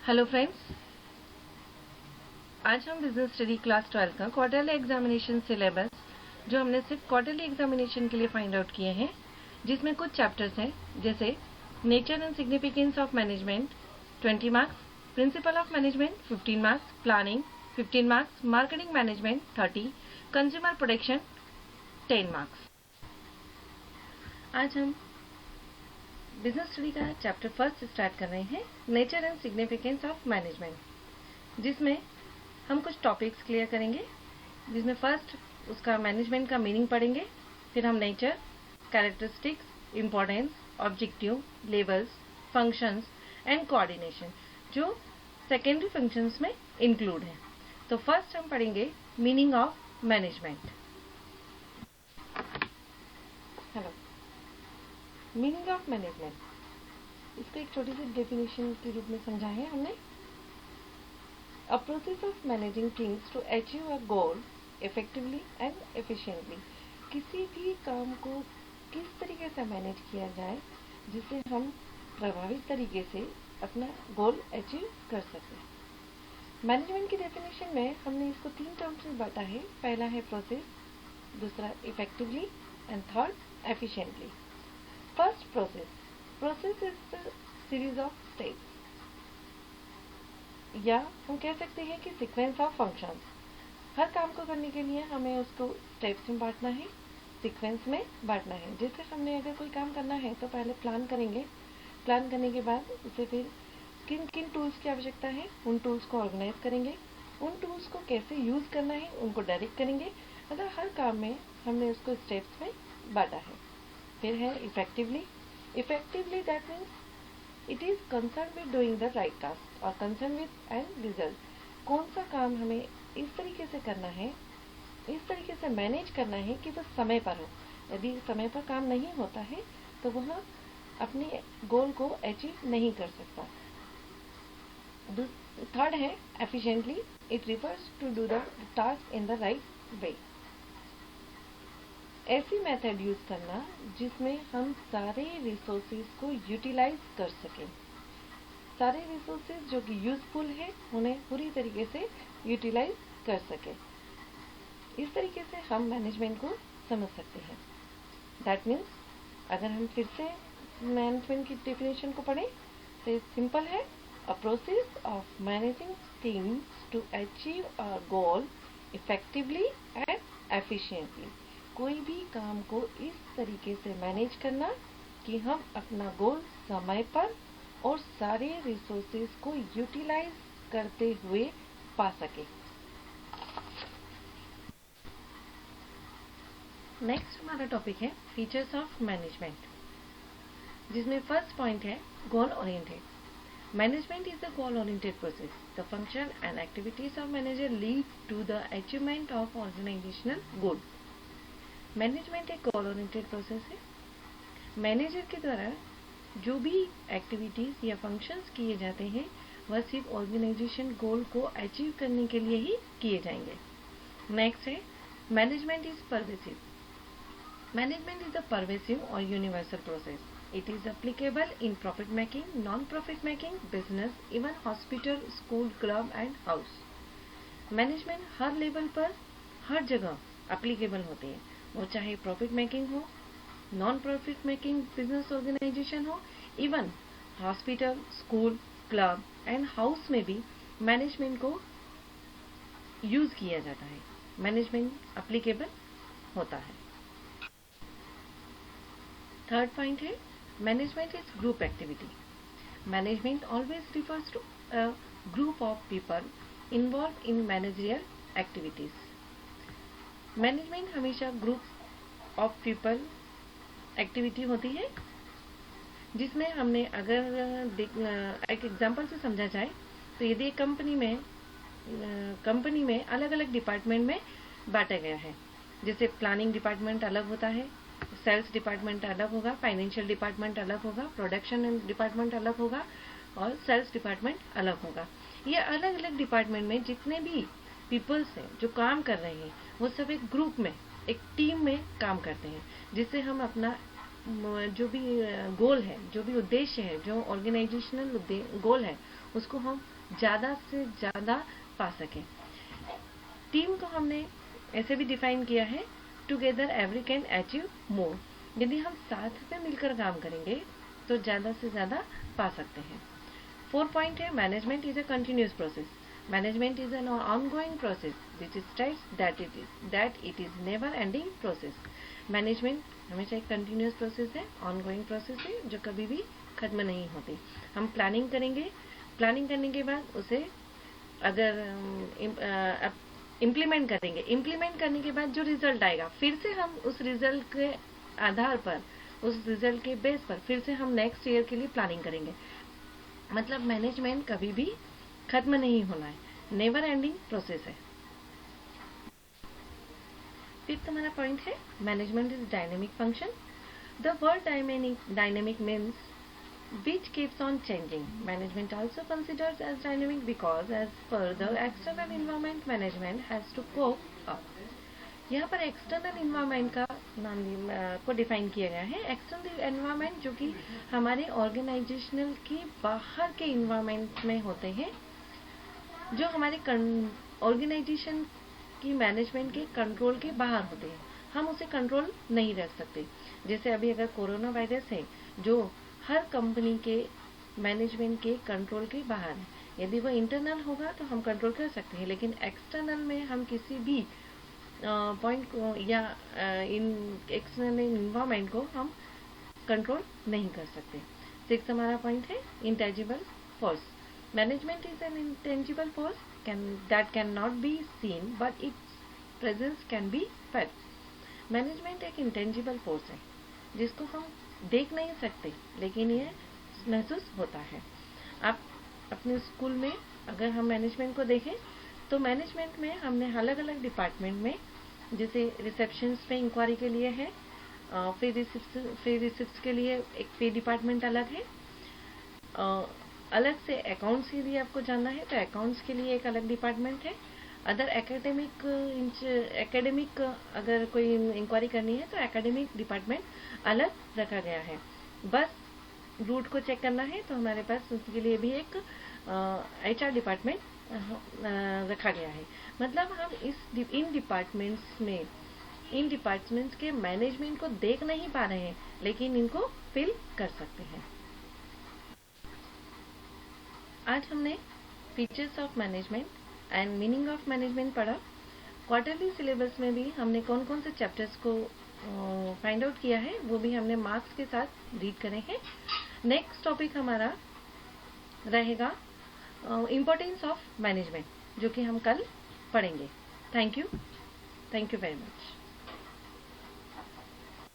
Hello friends, आज हम business study class 12 का क्वार्टरली एग्जामिनेशन सिलेबस जो हमने सिर्फ क्वार्टरली एग्जामिनेशन के लिए फाइंड आउट किए हैं, जिसमें कुछ चैप्टर्स हैं जैसे nature and significance of management 20 marks, principle of management 15 marks, planning 15 marks, marketing management 30, consumer protection 10 marks. आज हम बिजनेस स्टडी का चैप्टर फर्स्ट स्टार्ट कर रहे हैं, nature and significance of management, जिसमें हम कुछ टॉपिक्स क्लियर करेंगे। जिसमें फर्स्ट उसका मैनेजमेंट का मीनिंग पढ़ेंगे, फिर हम nature, characteristics, importance, objective, levels, functions and coordination जो सेकेंडरी फंक्शंस में इंक्लूड है। तो फर्स्ट हम पढ़ेंगे meaning of management. Hello, meaning of management, इसको एक छोटी सी डेफिनेशन के रूप में समझा है हमने। A process of managing things to achieve a goal effectively and efficiently. किसी भी काम को किस तरीके से मैनेज किया जाए जिससे हम प्रभावित तरीके से अपना गोल अचीव कर सकें। मैनेजमेंट की डेफिनेशन में हमने इसको 3 टर्म्स में बांटा है। पहला है प्रोसेस, दूसरा effectively and third efficiently. First process is the series of steps, या हम कह सकते हैं कि सीक्वेंस ऑफ फंक्शंस। हर काम को करने के लिए हमें उसको स्टेप्स में बांटना है, सीक्वेंस में बांटना है। जैसे हमने अगर कोई काम करना है तो पहले प्लान करेंगे, प्लान करने के बाद उसे फिर किन किन टूल्स की आवश्यकता है उन टूल्स को ऑर्गेनाइज करेंगे, उन टूल्स को कैसे यूज करना है उनको डायरेक्ट करेंगे। अगर हर काम में हमने उसको स्टेप्स में बांटा है। फिर है effectively that means it is concern with doing the right task और कंसर्न विद एंड रिजल्ट। कौन सा काम हमें इस तरीके से करना है, इस तरीके से मैनेज करना है कि वो समय पर हो। यदि समय पर काम नहीं होता है तो वह अपने गोल को अचीव नहीं कर सकता। थर्ड है efficiently, it refers to do the task in the right way. ऐसी मेथड यूज करना जिसमें हम सारे रिसोर्सेज को यूटिलाइज कर सकें। सारे रिसोर्सेज जो कि यूजफुल है उन्हें पूरी तरीके से यूटिलाइज कर सके। इस तरीके से हम मैनेजमेंट को समझ सकते हैं। दैट मीन्स अगर हम फिर से मैनेजमेंट की डेफिनेशन को पढ़ें तो सिंपल है, a process of managing things to achieve a goal effectively and efficiently. कोई भी काम को इस तरीके से मैनेज करना कि हम अपना गोल समय पर और सारे रिसोर्सेज को यूटिलाइज करते हुए पा सके। नेक्स्ट हमारा टॉपिक है फीचर्स ऑफ मैनेजमेंट, जिसमें फर्स्ट पॉइंट है goal oriented. Management is the goal oriented process. The function and activities of manager lead to the achievement of organisational goal. Management एक गोल ओरिएंटेड प्रोसेस है। Manager के द्वारा जो भी activities या functions किए जाते हैं वह सिर्फ ऑर्गेनाइजेशन गोल को अचीव करने के लिए ही किए जाएंगे। नेक्स्ट है management is pervasive. Management is a pervasive और universal process. It is applicable in profit making, non profit making, business, even hospital, school, club and house. Management हर लेवल पर हर जगह एप्लीकेबल होती है, वो चाहे प्रॉफिट मेकिंग हो, non profit making business organisation हो, even hospital, school, club and house में भी मैनेजमेंट को यूज किया जाता है। मैनेजमेंट एप्लीकेबल होता है। थर्ड पॉइंट है management is group activity. Management always refers to a group of people involve in managerial activities. Management हमेशा ग्रुप ऑफ पीपल एक्टिविटी होती है, जिसमें हमने अगर एक एग्जांपल से समझा जाए तो यदि एक कंपनी में अलग अलग डिपार्टमेंट में बांटा गया है, जैसे प्लानिंग डिपार्टमेंट अलग होता है, सेल्स डिपार्टमेंट अलग होगा, फाइनेंशियल डिपार्टमेंट अलग होगा, प्रोडक्शन डिपार्टमेंट अलग होगा और सेल्स डिपार्टमेंट अलग होगा। ये अलग अलग डिपार्टमेंट में जितने भी पीपल्स हैं जो काम कर रहे हैं वो सब एक ग्रुप में, एक टीम में काम करते हैं, जिससे हम अपना जो भी गोल है, जो भी उद्देश्य है, जो ऑर्गेनाइजेशनल गोल है, उसको हम ज़्यादा से ज़्यादा पा सकें। टीम को हमने ऐसे भी डिफाइन किया है, together every can achieve more. यदि हम साथ में मिलकर काम करेंगे तो ज़्यादा से ज़्यादा पा सकते हैं। 4 पॉइंट है, management is a continuous process. Management is an ongoing process which states that it is never ending process. Management हमेशा एक कंटिन्यूस प्रोसेस है, ऑनगोइंग प्रोसेस है, जो कभी भी खत्म नहीं होती। हम प्लानिंग करेंगे, प्लानिंग करने के बाद उसे अगर इम्प्लीमेंट करेंगे, इम्प्लीमेंट करने के बाद जो रिजल्ट आएगा, फिर से हम उस रिजल्ट के आधार पर, उस रिजल्ट के बेस पर फिर से हम नेक्स्ट ईयर के लिए प्लानिंग करेंगे। मतलब मैनेजमेंट कभी भी खत्म नहीं होना है, नेवर एंडिंग प्रोसेस है। फिफ्थ हमारा पॉइंट है, management is dynamic function. The word dynamic means which keeps on changing. Management also considers as dynamic because as per the external environment, management has to cope up. यहाँ पर external environment का नाम को define किया गया है। External environment जो कि हमारे ऑर्गेनाइजेशनल के बाहर के इन्वायरमेंट में होते हैं, जो हमारे ऑर्गेनाइजेशन की मैनेजमेंट के कंट्रोल के बाहर होते हैं, हम उसे कंट्रोल नहीं रख सकते। जैसे अभी अगर कोरोना वायरस है जो हर कंपनी के मैनेजमेंट के कंट्रोल के बाहर है, यदि वो इंटरनल होगा तो हम कंट्रोल कर सकते हैं, लेकिन एक्सटर्नल में हम किसी भी पॉइंट को या इन एक्सटर्नल इन्वायरमेंट को हम कंट्रोल नहीं कर सकते। सिक्स हमारा पॉइंट है, intangible force. Management is an intangible force that can not be seen but it's presence can be felt. Management एक इंटेंजिबल फोर्स है जिसको हम देख नहीं सकते, लेकिन ये महसूस होता है। आप अपने स्कूल में अगर हम मैनेजमेंट को देखें तो मैनेजमेंट में हमने अलग अलग डिपार्टमेंट में, जैसे रिसेप्शन पे इंक्वायरी के लिए है, फिर रिसिप्ट के लिए एक पे डिपार्टमेंट अलग है, अलग से अकाउंट्स के लिए आपको जानना है तो अकाउंट्स के लिए एक अलग डिपार्टमेंट है। अदर एकेडमिक अगर कोई इंक्वायरी करनी है तो एकेडमिक डिपार्टमेंट अलग रखा गया है। बस रूट को चेक करना है तो हमारे पास उसके लिए भी एक HR डिपार्टमेंट रखा गया है। मतलब हम इन डिपार्टमेंट्स के मैनेजमेंट को देख नहीं पा रहे हैं, लेकिन इनको फील कर सकते हैं। आज हमने features of management and meaning of management पढ़ा। क्वार्टरली सिलेबस में भी हमने कौन कौन से चैप्टर्स को फाइंड आउट किया है वो भी हमने मार्क्स के साथ रीड करे हैं। नेक्स्ट टॉपिक हमारा रहेगा इम्पोर्टेंस ऑफ मैनेजमेंट, जो कि हम कल पढ़ेंगे। Thank you very much.